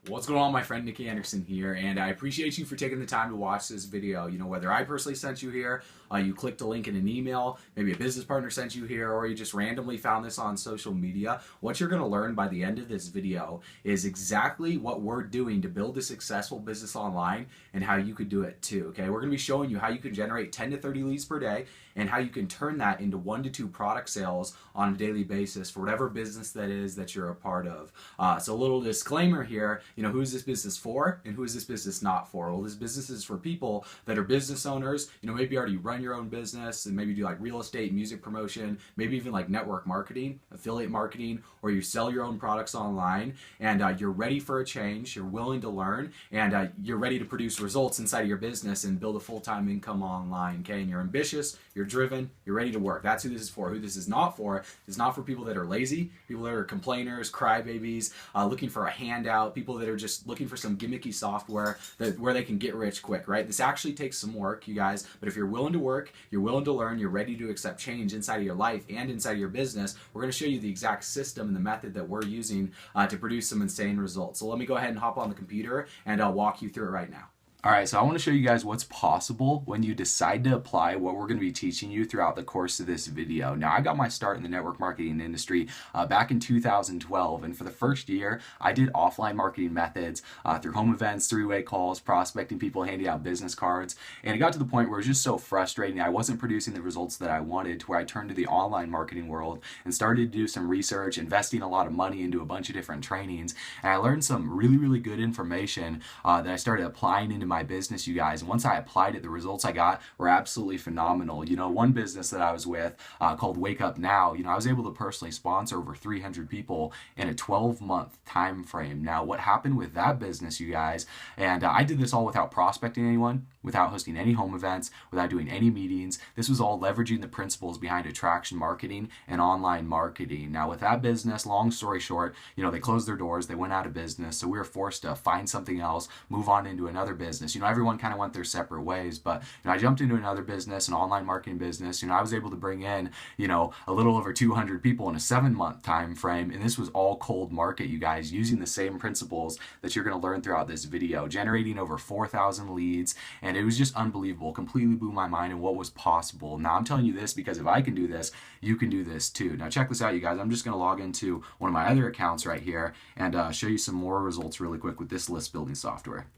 What's going on, my friend Nikki Anderson here, and I appreciate you for taking the time to watch this video. You know, whether I personally sent you here, you clicked a link in an email, maybe a business partner sent you here, or you just randomly found this on social media, what you're going to learn by the end of this video is exactly what we're doing to build a successful business online and how you could do it too, okay? We're going to be showing you how you can generate 10 to 30 leads per day and how you can turn that into 1 to 2 product sales on a daily basis for whatever business that is that you're a part of. So a little disclaimer here, you know, who is this business for and who is this business not for? Well, this business is for people that are business owners, you know, maybe already run your own business and maybe do like real estate, music promotion, maybe even like network marketing, affiliate marketing, or you sell your own products online and you're ready for a change, you're willing to learn, and you're ready to produce results inside of your business and build a full-time income online, okay? And you're ambitious, you're driven, you're ready to work. That's who this is for. Who this is not for is not for people that are lazy, people that are complainers, crybabies, looking for a handout, people that are just looking for some gimmicky software where they can get rich quick, right? This actually takes some work, you guys, but if you're willing to work, you're willing to learn, you're ready to accept change inside of your life and inside of your business, we're going to show you the exact system and the method that we're using to produce some insane results. So let me go ahead and hop on the computer and I'll walk you through it right now. All right, so I want to show you guys what's possible when you decide to apply what we're going to be teaching you throughout the course of this video. Now, I got my start in the network marketing industry back in 2012, and for the first year, I did offline marketing methods through home events, three-way calls, prospecting people, handing out business cards, and it got to the point where it was just so frustrating. I wasn't producing the results that I wanted, to where I turned to the online marketing world and started to do some research, investing a lot of money into a bunch of different trainings, and I learned some really good information that I started applying into my business, you guys. And once I applied it, the results I got were absolutely phenomenal. You know, one business that I was with called Wake Up Now, you know, I was able to personally sponsor over 300 people in a 12-month time frame. Now, what happened with that business, you guys, and I did this all without prospecting anyone, without hosting any home events, without doing any meetings. This was all leveraging the principles behind attraction marketing and online marketing. Now, with that business, long story short, you know, they closed their doors, they went out of business, so we were forced to find something else, move on into another business. You know, everyone kind of went their separate ways, but you know, I jumped into another business, an online marketing business. You know, I was able to bring in, you know, a little over 200 people in a 7-month time frame, and this was all cold market, you guys, using the same principles that you're going to learn throughout this video, generating over 4,000 leads, and it was just unbelievable. Completely blew my mind and what was possible. Now, I'm telling you this because if I can do this, you can do this too. Now, check this out, you guys. I'm just going to log into one of my other accounts right here and show you some more results really quick with this list building software.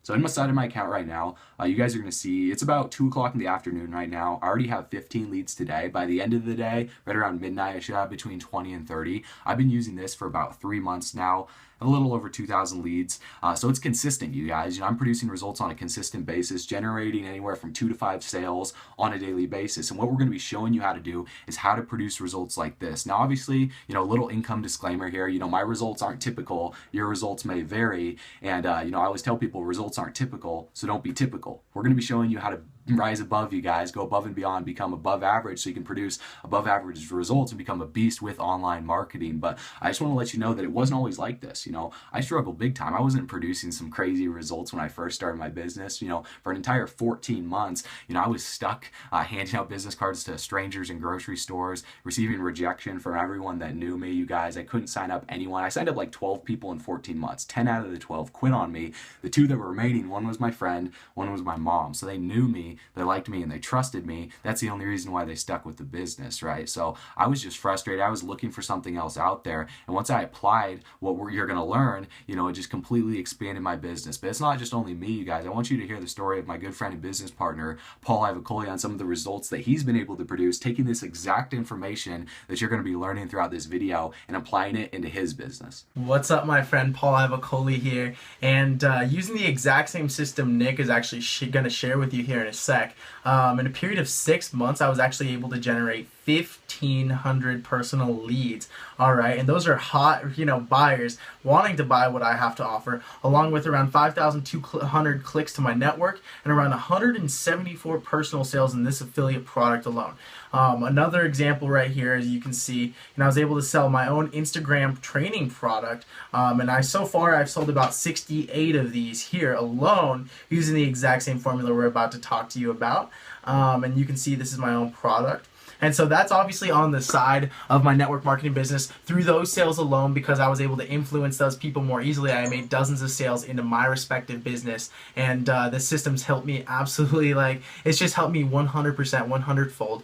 So in my side of my account right now, you guys are going to see it's about 2 o'clock in the afternoon right now. I already have 15 leads today. By the end of the day, right around midnight, I should have between 20 and 30. I've been using this for about 3 months now. A little over 2,000 leads. So it's consistent, you guys. You know, I'm producing results on a consistent basis, generating anywhere from 2 to 5 sales on a daily basis. And what we're going to be showing you how to do is how to produce results like this. Now, obviously, you know, a little income disclaimer here. You know, my results aren't typical. Your results may vary. And, you know, I always tell people results aren't typical, so don't be typical. We're going to be showing you how to rise above, you guys, go above and beyond, become above average so you can produce above average results and become a beast with online marketing. But I just want to let you know that it wasn't always like this. You know, I struggled big time. I wasn't producing some crazy results when I first started my business. You know, for an entire 14 months, you know, I was stuck handing out business cards to strangers in grocery stores, receiving rejection from everyone that knew me, you guys. I couldn't sign up anyone. I signed up like 12 people in 14 months. 10 out of the 12 quit on me. The 2 that were remaining, one was my friend, one was my mom. So they knew me, they liked me, and they trusted me. That's the only reason why they stuck with the business, right? So I was just frustrated. I was looking for something else out there. And once I applied what you're going to learn, you know, it just completely expanded my business. But it's not just only me, you guys. I want you to hear the story of my good friend and business partner, Paul Ivacoli, on some of the results that he's been able to produce, taking this exact information that you're going to be learning throughout this video and applying it into his business. What's up, my friend? Paul Ivacoli here. And using the exact same system Nick is actually going to share with you here in a sec. In a period of 6 months, I was actually able to generate 1,500 personal leads. All right, and those are hot, you know, buyers wanting to buy what I have to offer, along with around 5,200 clicks to my network and around 174 personal sales in this affiliate product alone. Another example right here, as you can see, and I was able to sell my own Instagram training product, and so far I've sold about 68 of these here alone using the exact same formula we're about to talk to you about. And you can see this is my own product. And so that's obviously on the side of my network marketing business. Through those sales alone, because I was able to influence those people more easily, I made dozens of sales into my respective business. And the system's helped me absolutely, like, it's just helped me 100%, 100-fold.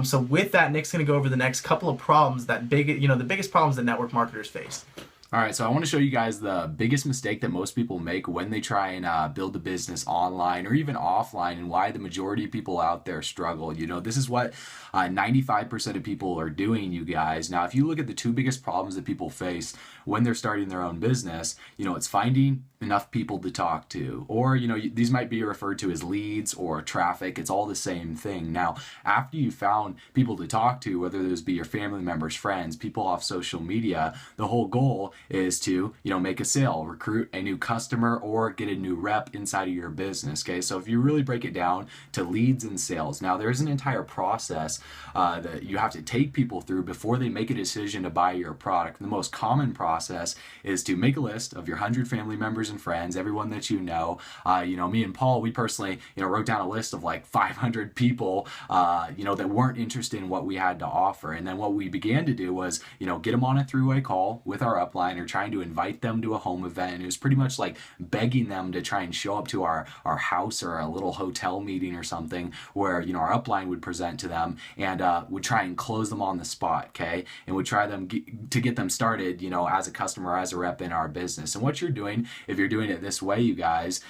So with that, Nick's going to go over the next couple of problems that the biggest problems that network marketers face. All right, so I want to show you guys the biggest mistake that most people make when they try and build a business online or even offline, and why the majority of people out there struggle. This is what 95% of people are doing, you guys. Now, if you look at the two biggest problems that people face when they're starting their own business, it's finding enough people to talk to, or these might be referred to as leads or traffic. It's all the same thing. Now, after you found people to talk to, whether those be your family members, friends, people off social media, the whole goal is to make a sale, recruit a new customer, or get a new rep inside of your business. Okay, so if you really break it down to leads and sales, now there's an entire process that you have to take people through before they make a decision to buy your product. The most common process is to make a list of your 100 family members and friends, everyone that you know. Me and Paul, we personally wrote down a list of like 500 people that weren't interested in what we had to offer. And then what we began to do was get them on a three-way call with our upline, or trying to invite them to a home event. And it was pretty much like begging them to try and show up to our house or a little hotel meeting or something, where our upline would present to them and would try and close them on the spot, okay? And would try to get them started as a customer, as a rep in our business. And what you're doing, if you're doing it this way, you guys,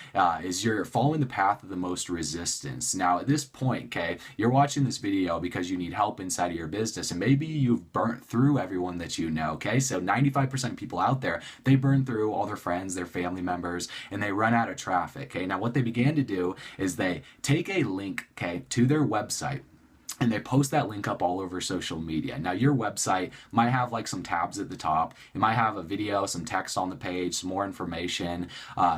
is you're following the path of the most resistance. Now, at this point, okay, you're watching this video because you need help inside of your business, and maybe you've burnt through everyone that you know, okay? So 95% of people out there, they burn through all their friends, their family members, and they run out of traffic, okay? Now, what they began to do is they take a link, okay, to their website, and they post that link up all over social media. Now, your website might have like some tabs at the top. It might have a video, some text on the page, some more information.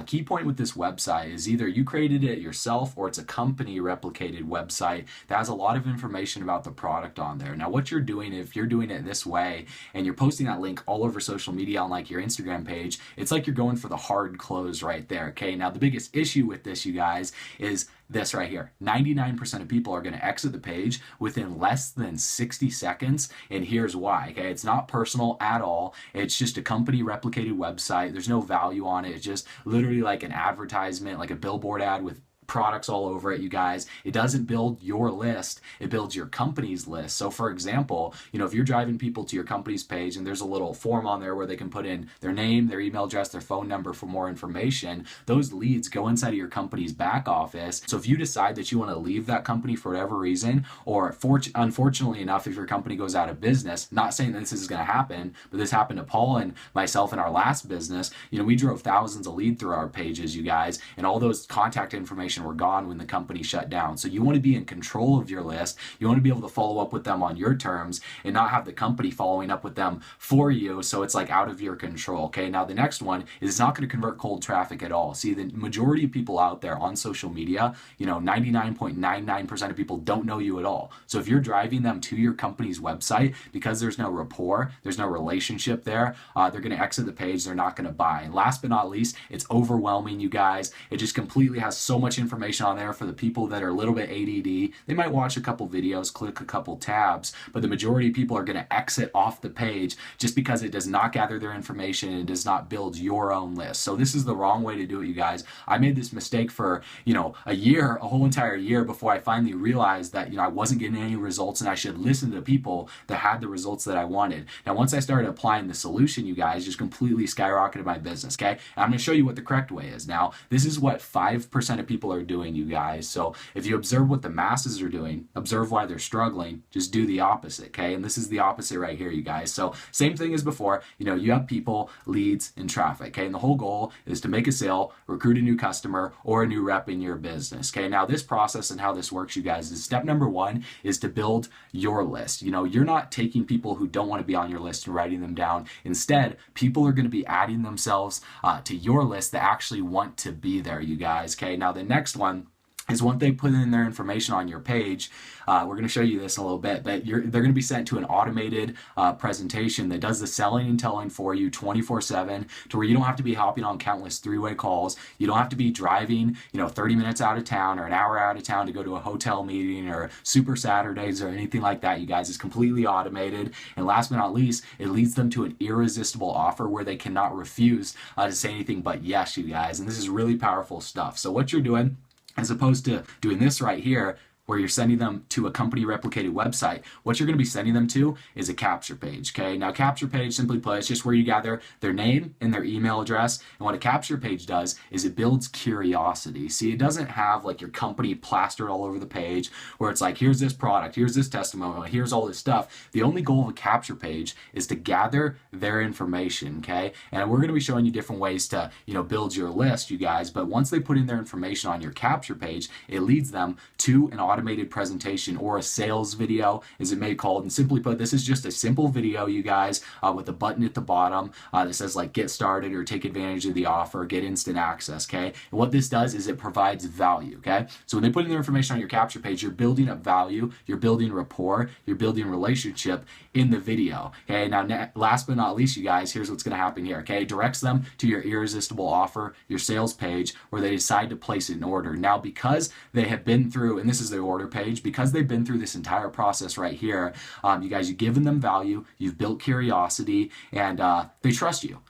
Key point with this website is either you created it yourself, or it's a company replicated website that has a lot of information about the product on there. Now, what you're doing, if you're doing it this way and you're posting that link all over social media on like your Instagram page, it's like you're going for the hard close right there, okay? Now, the biggest issue with this, you guys, is this right here. 99% of people are going to exit the page within less than 60 seconds. And here's why, okay? It's not personal at all. It's just a company replicated website. There's no value on it. It's just literally like an advertisement, like a billboard ad with products all over it, you guys. It doesn't build your list, it builds your company's list. So for example, if you're driving people to your company's page and there's a little form on there where they can put in their name, their email address, their phone number for more information, those leads go inside of your company's back office. So if you decide that you want to leave that company for whatever reason, or unfortunately enough, if your company goes out of business, not saying that this is going to happen, but this happened to Paul and myself in our last business, we drove thousands of leads through our pages, you guys, and all those contact information were gone when the company shut down. So you want to be in control of your list. You want to be able to follow up with them on your terms and not have the company following up with them for you, so it's like out of your control, okay? Now, the next one is it's not going to convert cold traffic at all. See, the majority of people out there on social media, 99.99% of people don't know you at all. So if you're driving them to your company's website, because there's no rapport, there's no relationship there, they're going to exit the page, they're not going to buy. And last but not least, it's overwhelming, you guys. It just completely has so much information on there for the people that are a little bit ADD. They might watch a couple videos, click a couple tabs, but the majority of people are going to exit off the page just because it does not gather their information and does not build your own list. So this is the wrong way to do it, you guys. I made this mistake for, a whole entire year before I finally realized that, I wasn't getting any results and I should listen to people that had the results that I wanted. Now, once I started applying the solution, you guys, just completely skyrocketed my business, okay? And I'm going to show you what the correct way is. Now, this is what 5% of people are doing, you guys. So if you observe what the masses are doing, observe why they're struggling, just do the opposite, okay? And this is the opposite right here, you guys. So same thing as before, you have people, leads, and traffic, okay? And the whole goal is to make a sale, recruit a new customer, or a new rep in your business, okay? Now, this process and how this works, you guys, is step number one is to build your list. You're not taking people who don't want to be on your list and writing them down. Instead, people are going to be adding themselves to your list that actually want to be there, you guys, okay? Now, the next one is once they put in their information on your page, we're going to show you this in a little bit, but they're going to be sent to an automated presentation that does the selling and telling for you 24/7, to where you don't have to be hopping on countless three-way calls. You don't have to be driving 30 minutes out of town or an hour out of town to go to a hotel meeting or Super Saturdays or anything like that, you guys. It's completely automated. And last but not least, it leads them to an irresistible offer where they cannot refuse to say anything but yes, you guys. And this is really powerful stuff. So what you're doing, as opposed to doing this right here, where you're sending them to a company replicated website, what you're going to be sending them to is a capture page. Okay, now capture page, simply put, it's just where you gather their name and their email address. And what a capture page does is it builds curiosity. See, it doesn't have like your company plastered all over the page where it's like, here's this product, here's this testimonial, here's all this stuff. The only goal of a capture page is to gather their information. Okay, and we're going to be showing you different ways to build your list, you guys. But once they put in their information on your capture page, it leads them to an automated presentation, or a sales video as it may be called. And simply put, this is just a simple video, you guys, with a button at the bottom that says like get started or take advantage of the offer, get instant access. Okay, and what this does is it provides value. Okay, so when they put in their information on your capture page, you're building up value, you're building rapport, you're building relationship in the video. Okay, now last but not least, you guys, here's what's going to happen here. Okay, directs them to your irresistible offer, your sales page, where they decide to place an order. Now, because they have been through, and this is their order page, because they've been through this entire process right here, you guys, you've given them value, you've built curiosity, and they trust you.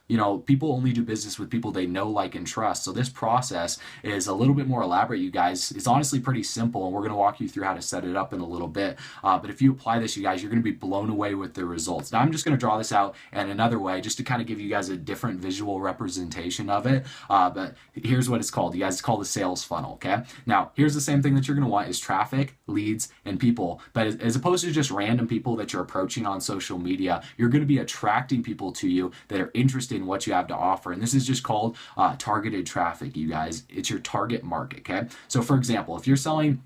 People only do business with people they know, like, and trust. So this process is a little bit more elaborate, you guys. It's honestly pretty simple, and we're going to walk you through how to set it up in a little bit. But if you apply this, you guys, you're going to be blown away with the results. Now, I'm just going to draw this out in another way, just to kind of give you guys a different visual representation of it. But here's what it's called, you guys. It's called a sales funnel. Okay. Now, here's the same thing that you're going to want is traffic, leads, and people. But as opposed to just random people that you're approaching on social media, you're going to be attracting people to you that are interested in what you have to offer. And this is just called targeted traffic, you guys. It's your target market. Okay. So for example, if you're selling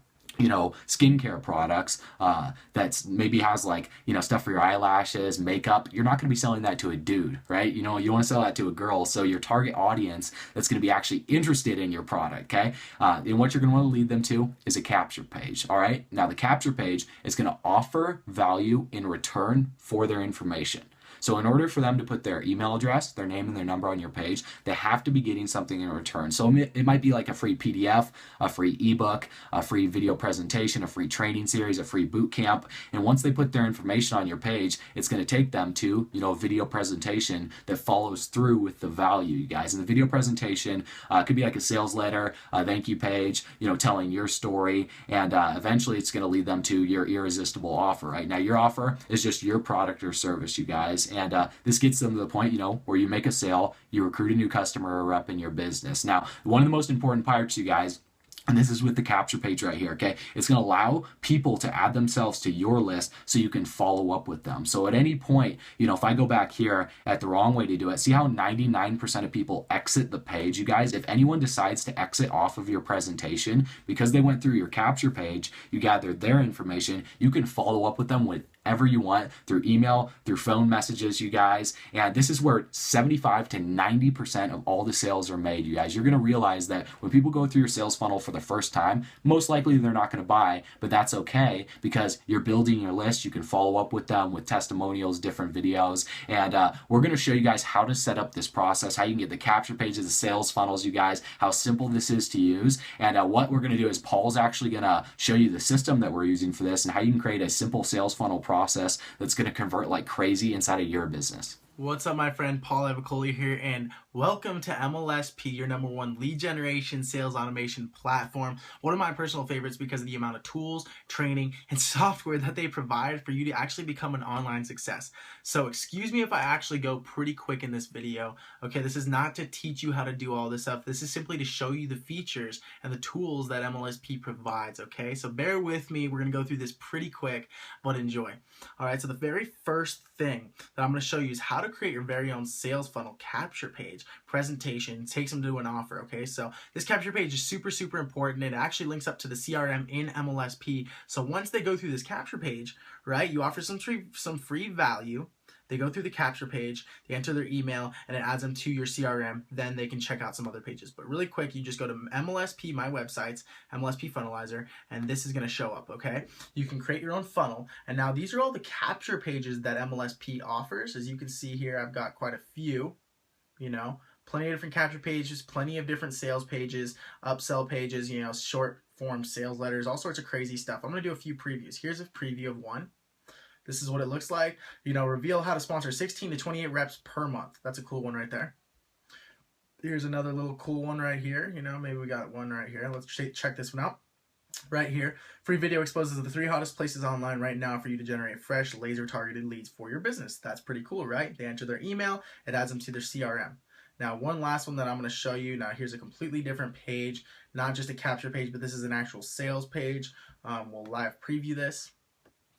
skincare products that's maybe has like, stuff for your eyelashes, makeup, you're not going to be selling that to a dude, right? You want to sell that to a girl. So your target audience that's going to be actually interested in your product, okay? And what you're going to want to lead them to is a capture page, all right? Now the capture page is going to offer value in return for their information. So in order for them to put their email address, their name, and their number on your page, they have to be getting something in return. So it might be like a free PDF, a free ebook, a free video presentation, a free training series, a free boot camp. And once they put their information on your page, it's going to take them to, a video presentation that follows through with the value, you guys. And the video presentation could be like a sales letter, a thank you page, telling your story. And eventually it's going to lead them to your irresistible offer, right? Now your offer is just your product or service, you guys. And this gets them to the point, where you make a sale, you recruit a new customer or rep in your business. Now, one of the most important parts, you guys, and this is with the capture page right here, okay? It's going to allow people to add themselves to your list so you can follow up with them. So at any point, if I go back here at the wrong way to do it, see how 99% of people exit the page, you guys? If anyone decides to exit off of your presentation because they went through your capture page, you gathered their information, you can follow up with them whenever you want through email, through phone messages, you guys. And this is where 75 to 90% of all the sales are made, you guys. You're going to realize that when people go through your sales funnel for the first time, most likely they're not going to buy, but that's okay because you're building your list. You can follow up with them with testimonials, different videos, and we're going to show you guys how to set up this process, how you can get the capture pages, the sales funnels, you guys, how simple this is to use. And what we're going to do is Paul's actually going to show you the system that we're using for this and how you can create a simple sales funnel process that's going to convert like crazy inside of your business. What's up, my friend? Paul Avicoli here, and welcome to MLSP, your #1 lead generation sales automation platform. One of my personal favorites because of the amount of tools, training, and software that they provide for you to actually become an online success. So excuse me if I actually go pretty quick in this video. Okay, this is not to teach you how to do all this stuff. This is simply to show you the features and the tools that MLSP provides, okay? So bear with me. We're going to go through this pretty quick, but enjoy. All right, so the very first thing that I'm going to show you is how to create your very own sales funnel capture page, presentation, takes them to an offer, okay? So this capture page is super important. It actually links up to the CRM in MLSP. So once they go through this capture page, right, you offer some free value, they go through the capture page, they enter their email, and it adds them to your CRM. Then they can check out some other pages. But really quick, you just go to MLSP, my websites, MLSP Funnelizer, and this is going to show up, okay? You can create your own funnel. And now these are all the capture pages that MLSP offers. As you can see here, I've got quite a few, you know, plenty of different capture pages, plenty of different sales pages, upsell pages, you know, short form sales letters, all sorts of crazy stuff. I'm going to do a few previews. Here's a preview of one. This is what it looks like. You know, reveal how to sponsor 16 to 28 reps per month. That's a cool one right there. Here's another little cool one right here. You know, maybe we got one right here. Let's check this one out. Right here, free video exposes the 3 hottest places online right now for you to generate fresh, laser-targeted leads for your business. That's pretty cool, right? They enter their email, it adds them to their CRM. Now, one last one that I'm going to show you. Now, here's a completely different page, not just a capture page, but this is an actual sales page. We'll live preview this.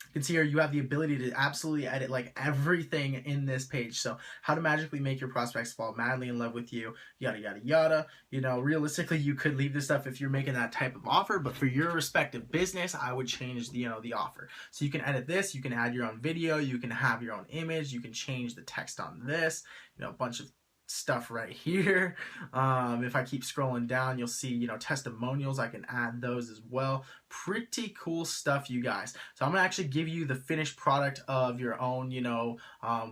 You can see here you have the ability to absolutely edit like everything in this page. So how to magically make your prospects fall madly in love with you, yada, yada, yada. You know, realistically, you could leave this stuff if you're making that type of offer, but for your respective business, I would change the, you know, the offer. So you can edit this, you can add your own video, you can have your own image, you can change the text on this, you know, a bunch of stuff right here. If I keep scrolling down, you'll see, you know, testimonials. I can add those as well. Pretty cool stuff, you guys. So I'm gonna actually give you the finished product of your own, you know,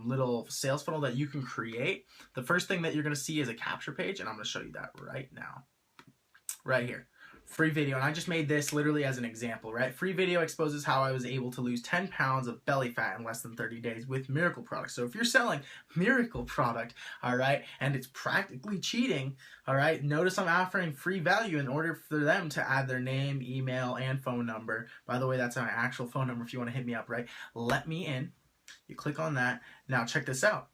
little sales funnel that you can create. The first thing that you're gonna see is a capture page, and I'm gonna show you that right now, right here. Free video, and I just made this literally as an example, right? Free video exposes how I was able to lose 10 pounds of belly fat in less than 30 days with miracle products. So if you're selling miracle product, all right, and it's practically cheating, all right, notice I'm offering free value in order for them to add their name, email, and phone number. By the way, that's my actual phone number if you want to hit me up, right? Let me in. You click on that. Now check this out.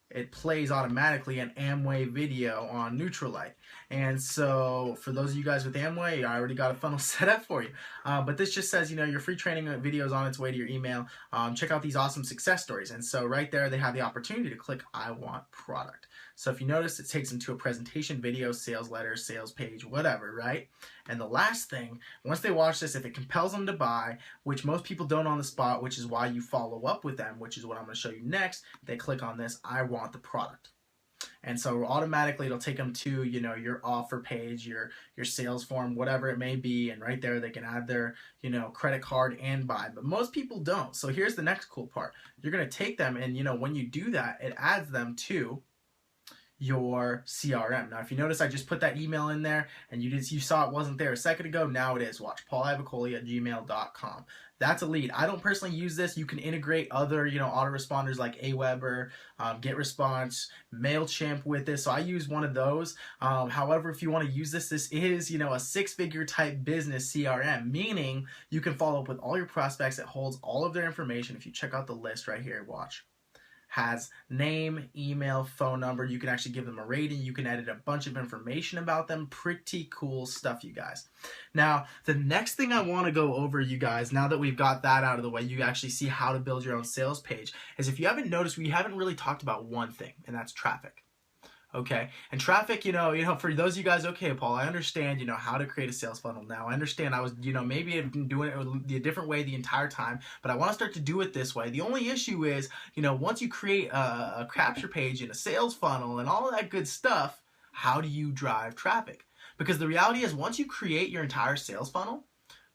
It plays automatically an Amway video on Neutralite. And so for those of you guys with Amway, I already got a funnel set up for you. But this just says, you know, your free training video is on its way to your email. Check out these awesome success stories. And so right there, they have the opportunity to click I want product. So if you notice, it takes them to a presentation video, sales letter, sales page, whatever, right? And the last thing, once they watch this, if it compels them to buy, which most people don't on the spot, which is why you follow up with them, which is what I'm going to show you next, they click on this, I want the product. And so automatically it'll take them to, you know, your offer page, your sales form, whatever it may be. And right there, they can add their, you know, credit card and buy. But most people don't. So here's the next cool part. You're going to take them and, you know, when you do that, it adds them to your CRM. Now, if you notice, I just put that email in there and you saw it wasn't there a second ago. Now it is. Watch, paulavicoli@gmail.com. That's a lead. I don't personally use this. You can integrate other, you know, autoresponders like Aweber, GetResponse, MailChimp with this. So I use one of those. However, if you want to use this, this is, you know, a 6-figure type business CRM, meaning you can follow up with all your prospects. It holds all of their information. If you check out the list right here, watch. Has name, email, phone number. You can actually give them a rating. You can edit a bunch of information about them. Pretty cool stuff, you guys. Now, the next thing I want to go over, you guys, now that we've got that out of the way, you actually see how to build your own sales page, is if you haven't noticed, we haven't really talked about one thing, and that's traffic. Okay, and traffic, you know, for those of you guys, okay, Paul, I understand, you know, how to create a sales funnel now. I understand I was, you know, maybe I've been doing it a different way the entire time, but I want to start to do it this way. The only issue is, you know, once you create a capture page and a sales funnel and all of that good stuff, how do you drive traffic? Because the reality is once you create your entire sales funnel,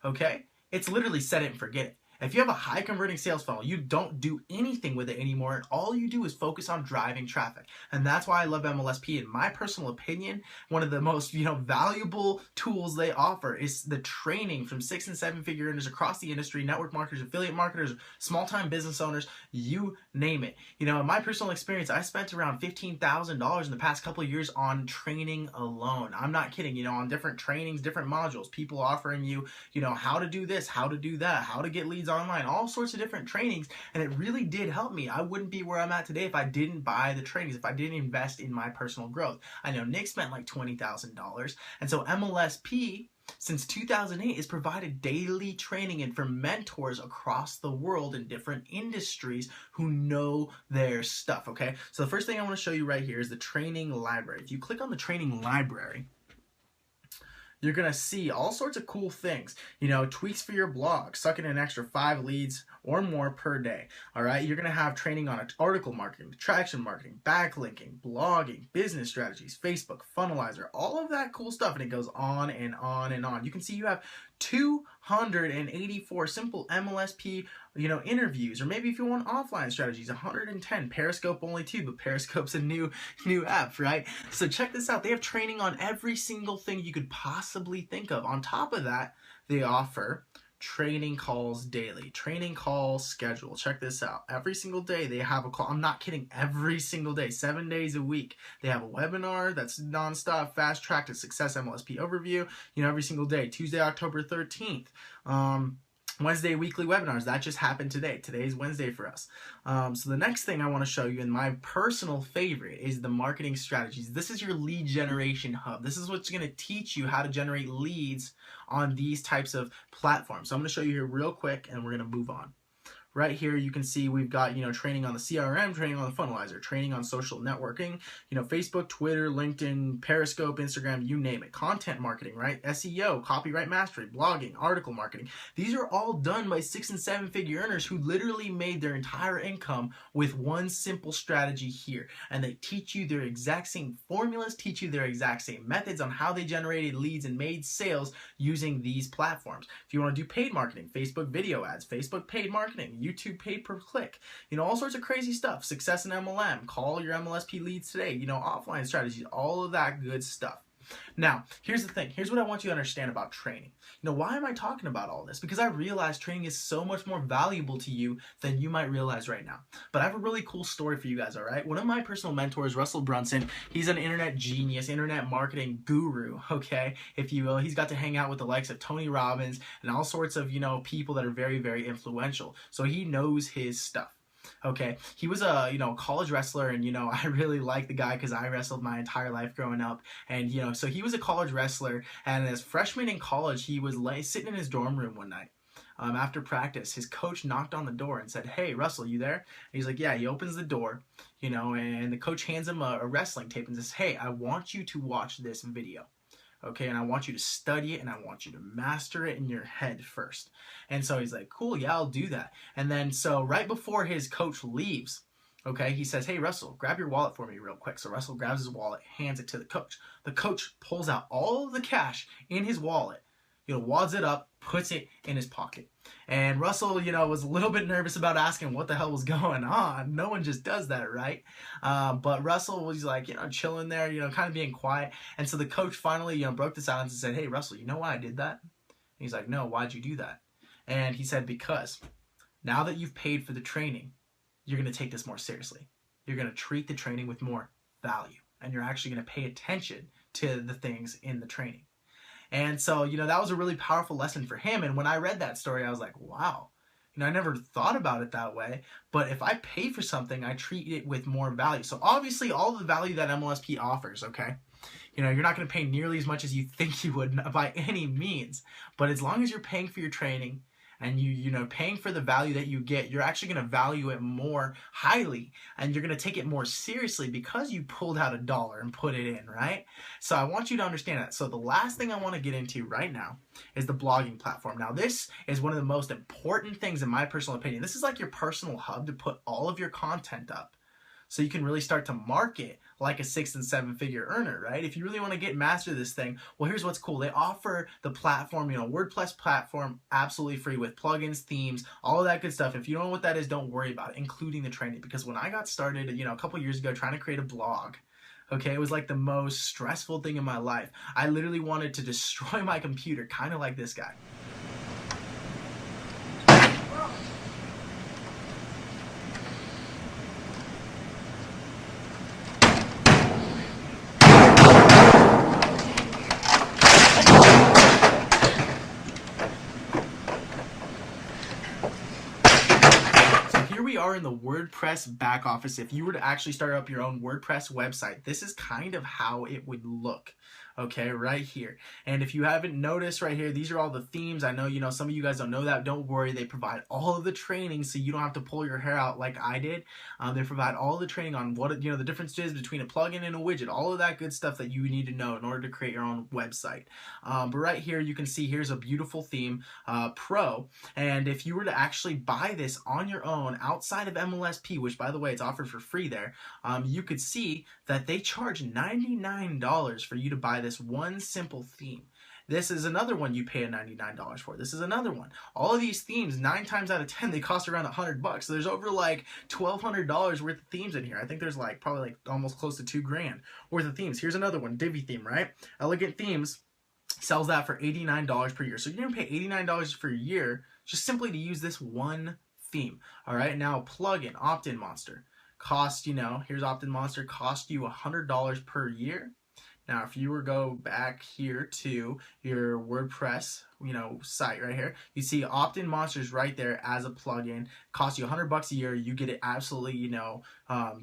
okay, it's literally set it and forget it. If you have a high converting sales funnel, you don't do anything with it anymore, and all you do is focus on driving traffic. And that's why I love MLSP. In my personal opinion, one of the most, you know, valuable tools they offer is the training from 6- and 7-figure earners across the industry, network marketers, affiliate marketers, small-time business owners, you name it. You know, in my personal experience, I spent around $15,000 in the past couple of years on training alone. I'm not kidding, you know, on different trainings, different modules, people offering you, you know, how to do this, how to do that, how to get leads online, all sorts of different trainings, and it really did help me. I wouldn't be where I'm at today if I didn't buy the trainings, if I didn't invest in my personal growth. I know Nick spent like $20,000, and so MLSP since 2008 has provided daily training and for mentors across the world in different industries who know their stuff, okay? So the first thing I want to show you right here is the training library. If you click on the training library, you're going to see all sorts of cool things, tweaks for your blog, sucking in an extra 5 leads or more per day. All right. You're going to have training on article marketing, attraction marketing, backlinking, blogging, business strategies, Facebook, funnelizer, all of that cool stuff. And it goes on and on and on. You can see you have 284 simple MLSP, interviews, or maybe if you want offline strategies, 110. Periscope only 2, but Periscope's a new app, right? So check this out. They have training on every single thing you could possibly think of. On top of that, they offer training calls daily, training call schedule. Check this out. Every single day they have a call. I'm not kidding. Every single day, 7 days a week, they have a webinar that's nonstop, fast track to success MLSP overview, every single day. Tuesday, October 13th. Wednesday weekly webinars. That just happened today. Today's Wednesday for us. So the next thing I want to show you, and my personal favorite, is the marketing strategies. This is your lead generation hub. This is what's going to teach you how to generate leads on these types of platforms. So I'm going to show you here real quick, and we're going to move on. Right here, you can see we've got, training on the CRM, training on the funnelizer, training on social networking, Facebook, Twitter, LinkedIn, Periscope, Instagram, you name it. Content marketing, right? SEO, copyright mastery, blogging, article marketing. These are all done by 6- and 7-figure earners who literally made their entire income with one simple strategy here. And they teach you their exact same formulas, teach you their exact same methods on how they generated leads and made sales using these platforms. If you want to do paid marketing, Facebook video ads, Facebook paid marketing, YouTube paid per click, all sorts of crazy stuff. Success in MLM, call your MLSP leads today, offline strategies, all of that good stuff. Now, here's the thing. Here's what I want you to understand about training. Why am I talking about all this? Because I realize training is so much more valuable to you than you might realize right now. But I have a really cool story for you guys, all right? One of my personal mentors, Russell Brunson, he's an internet genius, internet marketing guru, okay, if you will. He's got to hang out with the likes of Tony Robbins and all sorts of, people that are very, very influential. So he knows his stuff. Okay, he was a college wrestler, and I really like the guy because I wrestled my entire life growing up, and so he was a college wrestler, and as freshman in college, he was sitting in his dorm room one night. After practice, his coach knocked on the door and said, "Hey, Russell, you there?" And he's like, "Yeah." He opens the door, and the coach hands him a wrestling tape and says, "Hey, I want you to watch this video. Okay, and I want you to study it, and I want you to master it in your head first." And so he's like, "Cool, yeah, I'll do that." And then so right before his coach leaves, okay, he says, "Hey, Russell, grab your wallet for me real quick." So Russell grabs his wallet, hands it to the coach. The coach pulls out all of the cash in his wallet, wads it up, puts it in his pocket. And Russell, was a little bit nervous about asking what the hell was going on. No one just does that, right? But Russell was like, chilling there, kind of being quiet. And so the coach finally, broke the silence and said, "Hey, Russell, you know why I did that?" And he's like, "No, why'd you do that?" And he said, "Because now that you've paid for the training, you're going to take this more seriously. You're going to treat the training with more value. And you're actually going to pay attention to the things in the training." And so, that was a really powerful lesson for him. And when I read that story, I was like, wow, I never thought about it that way. But if I pay for something, I treat it with more value. So obviously, all the value that MLSP offers, okay, you're not going to pay nearly as much as you think you would by any means. But as long as you're paying for your training, and paying for the value that you get, you're actually going to value it more highly, and you're going to take it more seriously because you pulled out $1 and put it in, right? So I want you to understand that. So the last thing I want to get into right now is the blogging platform. Now, this is one of the most important things in my personal opinion. This is like your personal hub to put all of your content up, so you can really start to market like a 6- and 7-figure earner, right? If you really want to master this thing, well, here's what's cool. They offer the platform, WordPress platform, absolutely free with plugins, themes, all of that good stuff. If you don't know what that is, don't worry about it, including the training. Because when I got started, a couple years ago trying to create a blog, okay, it was like the most stressful thing in my life. I literally wanted to destroy my computer, kind of like this guy. power in the WordPress back office. If you were to actually start up your own WordPress website, this is kind of how it would look. Okay, right here. And if you haven't noticed right here, these are all the themes. I know, some of you guys don't know that. Don't worry. They provide all of the training so you don't have to pull your hair out like I did. They provide all the training on what, the difference is between a plugin and a widget, all of that good stuff that you need to know in order to create your own website. But right here, you can see here's a beautiful theme, Pro. And if you were to actually buy this on your own outside of MLSP, which by the way, it's offered for free there, you could see that they charge $99 for you to buy this one simple theme. This is another one you pay a $99 for. This is another one. All of these themes, 9 times out of 10, they cost around $100. So there's over like $1,200 worth of themes in here. I think there's probably almost close to $2,000 worth of themes. Here's another one, Divi theme, right? Elegant Themes sells that for $89 per year. So you're gonna pay $89 for a year just simply to use this one theme. All right, now plugin, Opt-in Monster. Cost, here's Opt-in Monster, cost you $100 per year. Now, if you were to go back here to your WordPress, site right here, you see Opt-in Monsters right there as a plugin. Costs you $100 a year. You get it absolutely,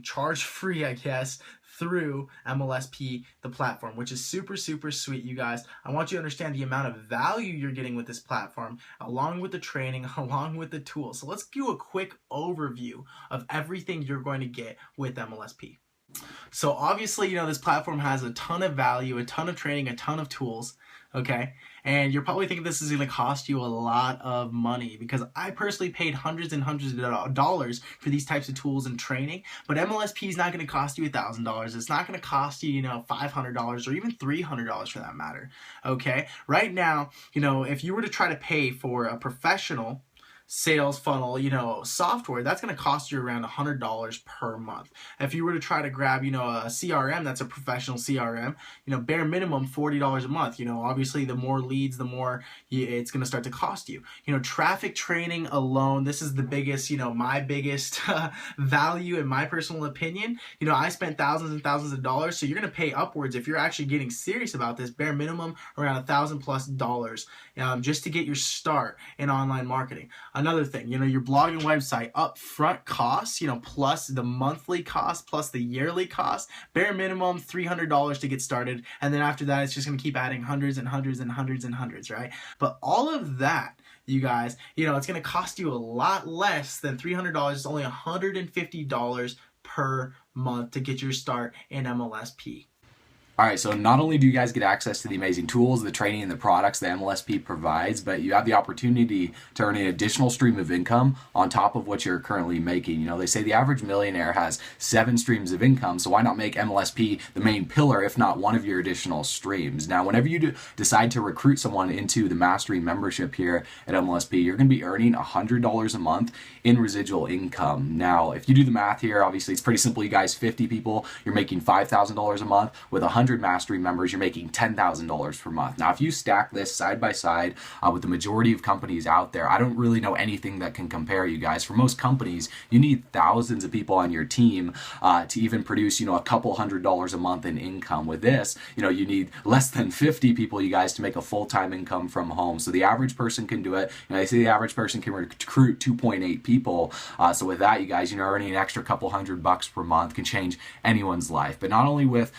charge free, I guess, through MLSP, the platform, which is super, super sweet, you guys. I want you to understand the amount of value you're getting with this platform, along with the training, along with the tools. So let's do a quick overview of everything you're going to get with MLSP. So obviously, this platform has a ton of value, a ton of training, a ton of tools, okay? And you're probably thinking this is going to cost you a lot of money, because I personally paid hundreds and hundreds of dollars for these types of tools and training, but MLSP is not going to cost you $1,000. It's not going to cost you, $500 or even $300 for that matter, okay? Right now, if you were to try to pay for a professional sales funnel, software, that's going to cost you around $100 per month. If you were to try to grab, a CRM, that's a professional CRM, bare minimum $40 a month. Obviously the more leads, the more it's going to start to cost you. Traffic training alone, this is the biggest, my biggest value in my personal opinion. I spent thousands and thousands of dollars, so you're going to pay upwards if you're actually getting serious about this, bare minimum around $1,000+ just to get your start in online marketing. Another thing, your blogging website upfront costs, plus the monthly cost, plus the yearly cost, bare minimum $300 to get started. And then after that, it's just going to keep adding hundreds and hundreds and hundreds and hundreds, right? But all of that, you guys, it's going to cost you a lot less than $300. It's only $150 per month to get your start in MLSP. All right, so not only do you guys get access to the amazing tools, the training, and the products that MLSP provides, but you have the opportunity to earn an additional stream of income on top of what you're currently making. They say the average millionaire has 7 streams of income, so why not make MLSP the main pillar, if not one of your additional streams? Now, whenever you decide to recruit someone into the Mastery membership here at MLSP, you're going to be earning $100 a month in residual income. Now, if you do the math here, obviously it's pretty simple. You guys, 50 people, you're making $5,000 a month. With 100 Mastery members, you're making $10,000 per month. Now, if you stack this side by side with the majority of companies out there, I don't really know anything that can compare, you guys. For most companies, you need thousands of people on your team to even produce, a couple $100 a month in income. With this, you need less than 50 people, you guys, to make a full-time income from home. So the average person can do it. They say the average person can recruit 2.8 people. So with that, you guys, earning an extra couple $100 per month can change anyone's life. But not only with,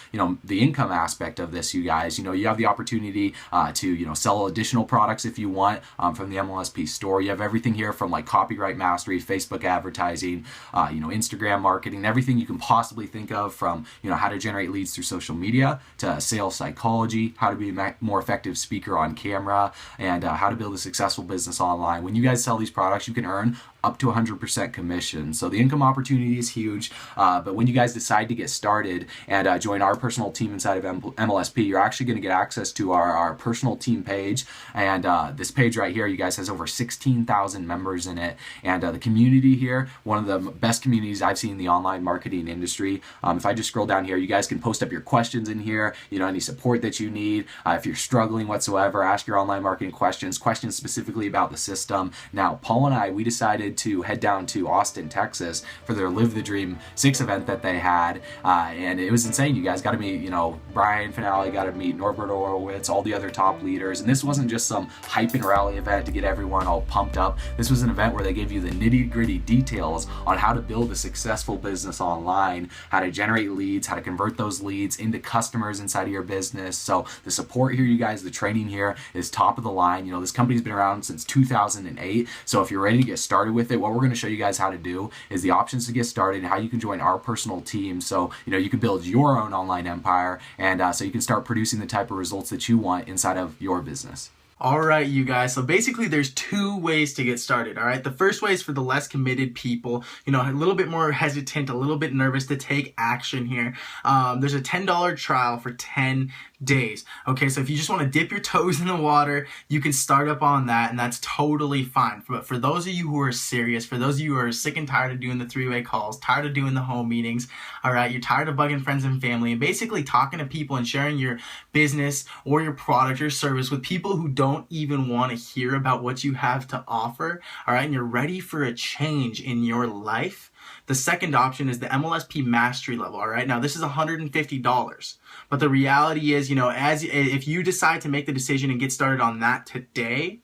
the income aspect of this, you guys, you have the opportunity to, sell additional products if you want from the MLSP store. You have everything here from like copyright mastery, Facebook advertising, Instagram marketing, everything you can possibly think of, from, how to generate leads through social media to sales psychology, how to be a more effective speaker on camera, and how to build a successful business online. When you guys sell these products, you can earn up to 100% commission. So the income opportunity is huge. But when you guys decide to get started and join our personal team inside of MLSP, you're actually going to get access to our personal team page. And this page right here, you guys, has over 16,000 members in it. And the community here, one of the best communities I've seen in the online marketing industry. If I just scroll down here, you guys can post up your questions in here, any support that you need. If you're struggling whatsoever, ask your online marketing questions specifically about the system. Now, Paul and I, we decided decided to head down to Austin, Texas for their Live the Dream 6 event that they had. And it was insane. You guys got to meet, you know, Brian Finale, got to meet Norbert Horowitz, all the other top leaders. And this wasn't just some hype and rally event to get everyone all pumped up. This was an event where they gave you the nitty-gritty details on how to build a successful business online, how to generate leads, how to convert those leads into customers inside of your business. So the support here, you guys, the training here is top of the line. You know, this company's been around since 2008. So if you're ready to get started with it, what we're going to show you guys how to do is the options to get started and how you can join our personal team. So, you know, you can build your own online empire, and so you can start producing the type of results that you want inside of your business. All right, you guys. So basically there's two ways to get started. All right. The first way is for the less committed people, you know, a little bit more hesitant, a little bit nervous to take action here. There's a $10 trial for 10 days. Okay. So if you just want to dip your toes in the water, you can start up on that, and that's totally fine. But for those of you who are serious, for those of you who are sick and tired of doing the three-way calls, tired of doing the home meetings, all right, you're tired of bugging friends and family and basically talking to people and sharing your business or your product or service with people who don't even want to hear about what you have to offer, all right, and you're ready for a change in your life, the second option is the MLSP mastery level. All right. Now this is $150, but the reality is, you know, if you decide to make the decision and get started on that today,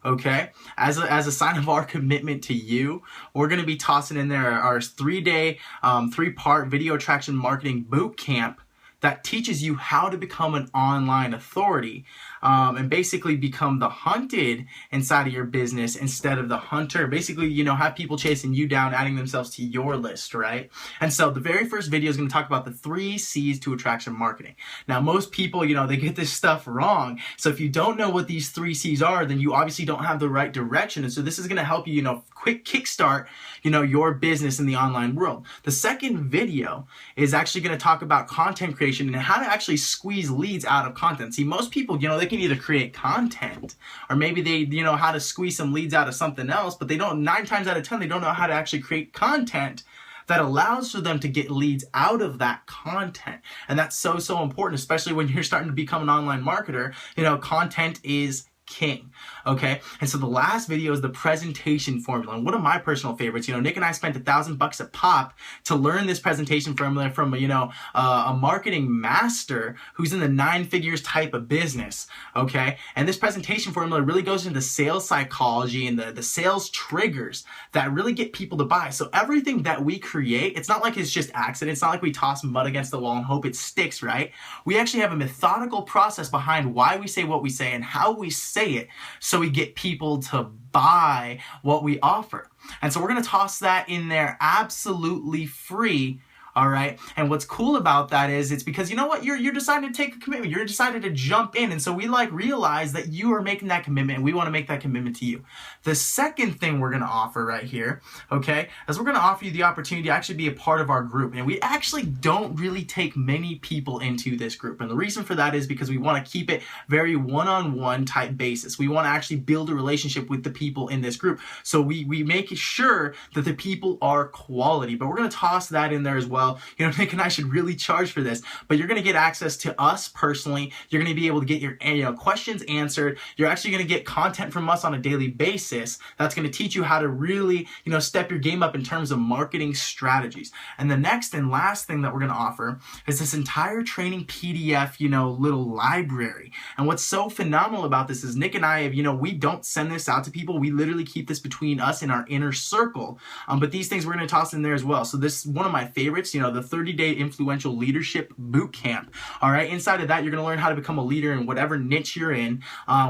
okay, as a sign of our commitment to you, we're going to be tossing in there our 3-day, 3-part video attraction marketing boot camp that teaches you how to become an online authority, and basically become the hunted inside of your business instead of the hunter. Basically, you know, have people chasing you down, adding themselves to your list, right? And so the very first video is going to talk about the 3 C's to attraction marketing. Now, most people, you know, they get this stuff wrong. So if you don't know what these 3 C's are, then you obviously don't have the right direction. And so this is going to help you, you know, quick kickstart, you know, your business in the online world. The second video is actually going to talk about content creation and how to actually squeeze leads out of content. See, most people, you know, they can either create content or maybe they, you know, how to squeeze some leads out of something else, but they don't, 9 times out of 10, they don't know how to actually create content that allows for them to get leads out of that content. And that's so, so important, especially when you're starting to become an online marketer. You know, content is king. Okay. And so the last video is the presentation formula. And one of my personal favorites, you know, Nick and I spent $1,000 a pop to learn this presentation formula from, you know, a marketing master who's in the 9 figures type of business. Okay. And this presentation formula really goes into sales psychology and the sales triggers that really get people to buy. So everything that we create, it's not like it's just accident. It's not like we toss mud against the wall and hope it sticks, right? We actually have a methodical process behind why we say what we say and how we say it, so we get people to buy what we offer. And so we're going to toss that in there absolutely free. All right. And what's cool about that is it's because, you know what, you're deciding to take a commitment. You're decided to jump in. And so we realize that you are making that commitment and we want to make that commitment to you. The second thing we're going to offer right here, okay, is we're going to offer you the opportunity to actually be a part of our group. And we actually don't really take many people into this group. And the reason for that is because we want to keep it very one-on-one type basis. We want to actually build a relationship with the people in this group. So we make sure that the people are quality, but we're going to toss that in there as well. You know, Nick and I should really charge for this, but you're going to get access to us personally. You're going to be able to get your, you know, questions answered. You're actually going to get content from us on a daily basis that's going to teach you how to really, you know, step your game up in terms of marketing strategies. And the next and last thing that we're going to offer is this entire training PDF, you know, little library. And what's so phenomenal about this is Nick and I have, you know, we don't send this out to people. We literally keep this between us and our inner circle. But these things we're going to toss in there as well. So this is one of my favorites, you know, the 30-day influential leadership boot camp. All right. Inside of that, you're going to learn how to become a leader in whatever niche you're in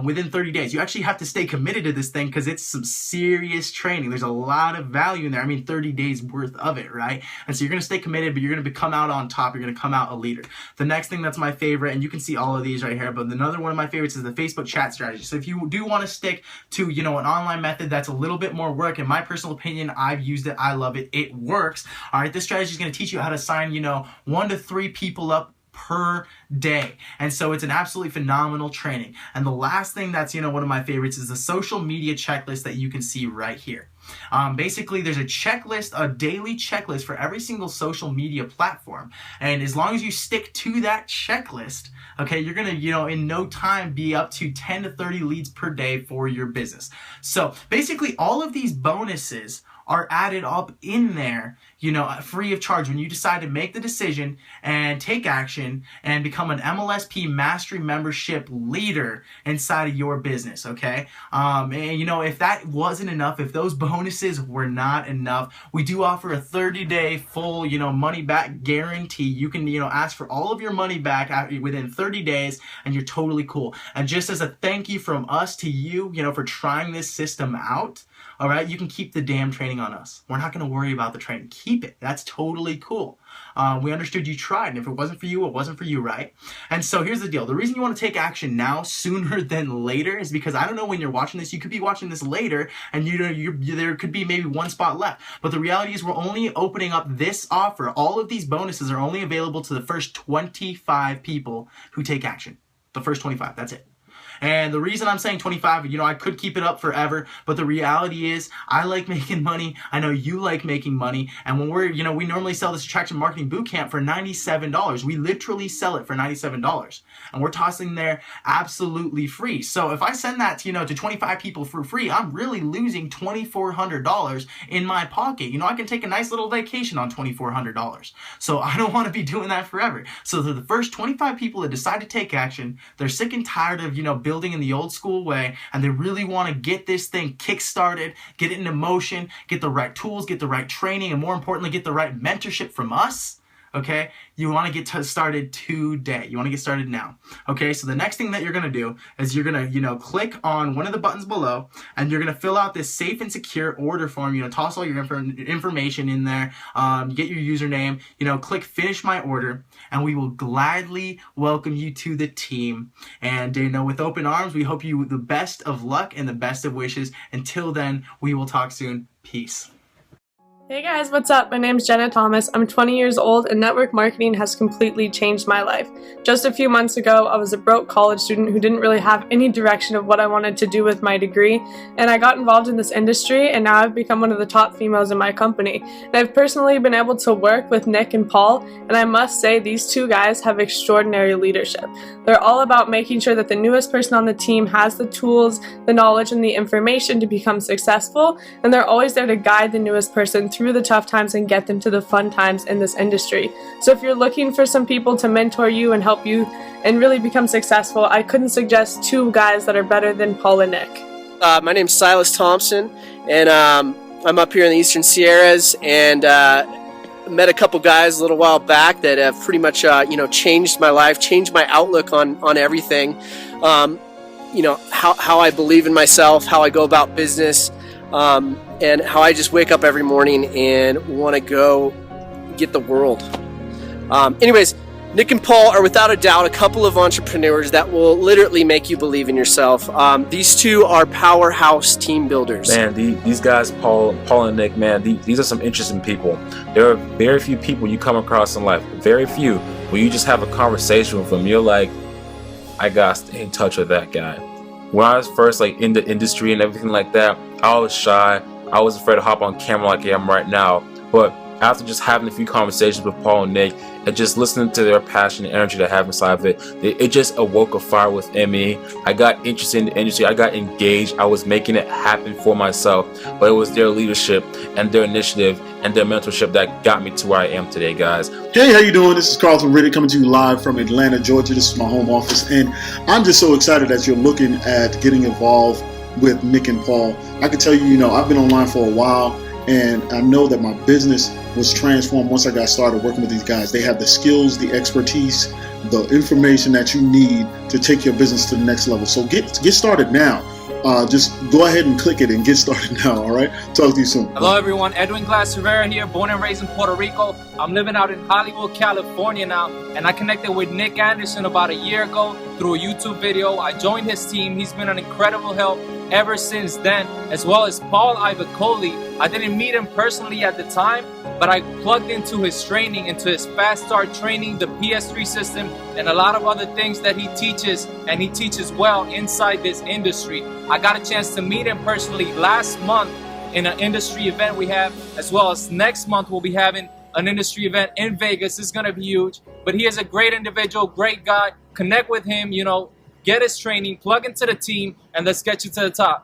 within 30 days. You actually have to stay committed to this thing because it's some serious training. There's a lot of value in there. I mean, 30 days worth of it, right? And so you're going to stay committed, but you're going to come out on top. You're going to come out a leader. The next thing that's my favorite, and you can see all of these right here, but another one of my favorites is the Facebook chat strategy. So if you do want to stick to, you know, an online method that's a little bit more work, in my personal opinion, I've used it. I love it. It works. All right. This strategy is going to teach you how to sign, you know, 1 to 3 people up per day. And so it's an absolutely phenomenal training. And the last thing that's, you know, one of my favorites is the social media checklist that you can see right here. Basically, there's a checklist, a daily checklist for every single social media platform. And as long as you stick to that checklist, okay, you're gonna, in no time be up to 10 to 30 leads per day for your business. So basically, all of these bonuses are added up in there, free of charge when you decide to make the decision and take action and become an MLSP Mastery Membership leader inside of your business, okay? And if that wasn't enough, if those bonuses were not enough, we do offer a 30-day full, money back guarantee. You can, ask for all of your money back within 30 days and you're totally cool. And just as a thank you from us to you, for trying this system out, all right, you can keep the damn training on us. We're not going to worry about the training. Keep it. That's totally cool. We understood you tried, and if it wasn't for you, it wasn't for you, right? And so here's the deal. The reason you want to take action now sooner than later is because I don't know when you're watching this. You could be watching this later, and there could be maybe one spot left. But the reality is we're only opening up this offer. All of these bonuses are only available to the first 25 people who take action. The first 25. That's it. And the reason I'm saying 25, I could keep it up forever, but the reality is I like making money. I know you like making money. And when we normally sell this attraction marketing bootcamp for $97. We literally sell it for $97. And we're tossing there absolutely free. So if I send that, to 25 people for free, I'm really losing $2,400 in my pocket. I can take a nice little vacation on $2,400. So I don't want to be doing that forever. So the first 25 people that decide to take action, they're sick and tired of, building in the old school way, and they really want to get this thing kick-started, get it into motion, get the right tools, get the right training, and more importantly, get the right mentorship from us, okay? You want to get started today. You want to get started now, okay? So the next thing that you're going to do is you're going to, click on one of the buttons below, and you're going to fill out this safe and secure order form, toss all your information in there, get your username, click finish my order, and we will gladly welcome you to the team. And, with open arms, we hope you the best of luck and the best of wishes. Until then, we will talk soon. Peace. Hey guys, what's up? My name's Jenna Thomas. I'm 20 years old and network marketing has completely changed my life. Just a few months ago, I was a broke college student who didn't really have any direction of what I wanted to do with my degree, and I got involved in this industry, and now I've become one of the top females in my company. And I've personally been able to work with Nick and Paul, and I must say these two guys have extraordinary leadership. They're all about making sure that the newest person on the team has the tools, the knowledge, and the information to become successful, and they're always there to guide the newest person through the tough times and get them to the fun times in this industry. So if you're looking for some people to mentor you and help you and really become successful, I couldn't suggest two guys that are better than Paul and Nick. My name's Silas Thompson, and I'm up here in the Eastern Sierras, and met a couple guys a little while back that have pretty much changed my life, changed my outlook on everything. How I believe in myself, how I go about business, and how I just wake up every morning and want to go get the world. Anyways, Nick and Paul are without a doubt a couple of entrepreneurs that will literally make you believe in yourself. These two are powerhouse team builders. Man, these guys, Paul and Nick, man, these are some interesting people. There are very few people you come across in life, very few, where you just have a conversation with them. You're like, I got to stay in touch with that guy. When I was first in the industry and everything like that, I was shy. I was afraid to hop on camera like I am right now. But after just having a few conversations with Paul and Nick and just listening to their passion and energy they have inside of it just awoke a fire within me. I got interested in the industry. I got engaged. I was making it happen for myself. But it was their leadership and their initiative and their mentorship that got me to where I am today, guys. Hey, how you doing? This is Carlton Riddick coming to you live from Atlanta, Georgia. This is my home office, and I'm just so excited that you're looking at getting involved with Nick and Paul. I can tell you, I've been online for a while, and I know that my business was transformed once I got started working with these guys. They have the skills, the expertise, the information that you need to take your business to the next level. So get started now. Just go ahead and click it and get started now, all right? Talk to you soon. Hello, everyone. Edwin Glass Rivera here, born and raised in Puerto Rico. I'm living out in Hollywood, California now, and I connected with Nick Anderson about a year ago through a YouTube video. I joined his team. He's been an incredible help ever since then, as well as Paul Ivacoli. I didn't meet him personally at the time, but I plugged into his training, into his Fast Start training, the PS3 system, and a lot of other things that he teaches, and he teaches well inside this industry. I got a chance to meet him personally last month in an industry event we have, as well as next month we'll be having an industry event in Vegas. It's going to be huge. But he is a great individual, great guy. Connect with him, you know, get his training, plug into the team, and let's get you to the top.